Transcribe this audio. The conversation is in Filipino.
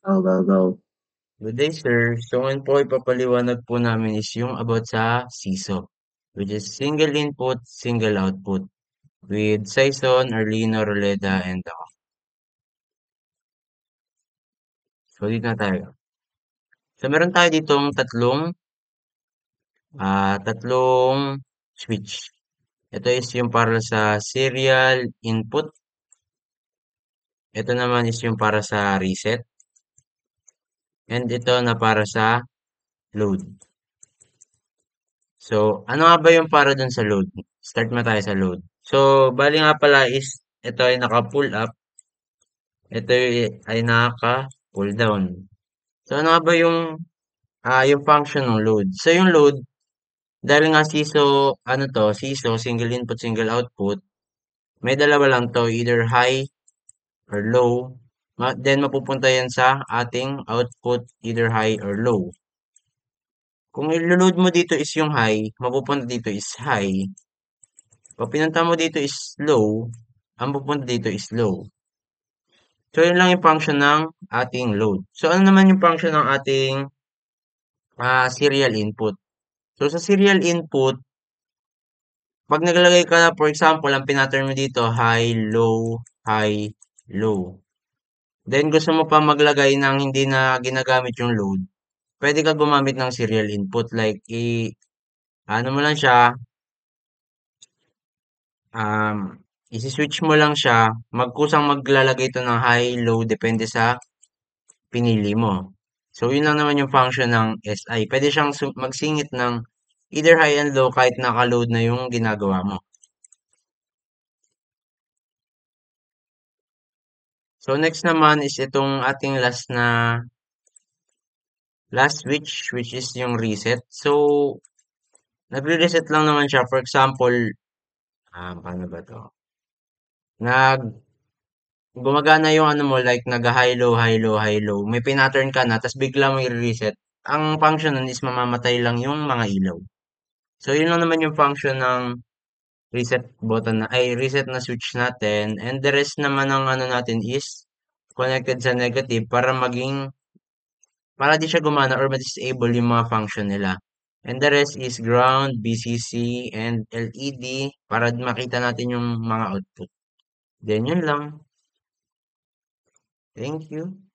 Go, go, go. Good day, sir. So ngayon po ipapaliwanag po namin is yung about sa SISO, which is single input, single output with Saison, Arlino, Roleda, and ako. So dito na tayo. So meron tayo ditong tatlong switch. Ito is yung para sa serial input. Ito naman is yung para sa reset. And ito na para sa load. So, ano nga ba yung para dun sa load? Start mo tayo sa load. So, bali nga pala is, ito ay naka-pull up, ito ay naka-pull down. So, ano nga ba yung function ng load? So, yung load, dahil nga CISO, single input, single output, may dalawa lang to, either high or low. Then, mapupunta yan sa ating output, either high or low. Kung ilo-load mo dito is yung high, mapupunta dito is high. Pag pinunta mo dito is low, ang pupunta dito is low. So, yun lang yung function ng ating load. So, ano naman yung function ng ating serial input? So, sa serial input, pag naglagay ka na, for example, ang pinattern mo dito, high, low, high, low. Then, gusto mo pa maglagay ng hindi na ginagamit yung load. Pwede ka gumamit ng serial input. Like, ano mo lang siya, um, isi-switch mo lang siya, magkusang maglalagay ito ng high, low, depende sa pinili mo. So, yun lang naman yung function ng SI. Pwede siyang magsingit ng either high and low kahit naka-load na yung ginagawa mo. So, next naman is itong ating last switch, which is yung reset. So, nagre-reset lang naman siya. For example, paano ba to? Nag, gumagana yung ano mo, like nag-high, low, high, low, high, low. May pinattern ka na, tapos bigla mo i-reset. Ang function nun is mamamatay lang yung mga ilaw. So, yun lang naman yung function ng reset na switch natin. And the rest naman ng ano natin is connected sa negative para di siya gumana or ma-disable yung mga function nila. And the rest is ground, BCC, and LED para makita natin yung mga output. Then yun lang. Thank you.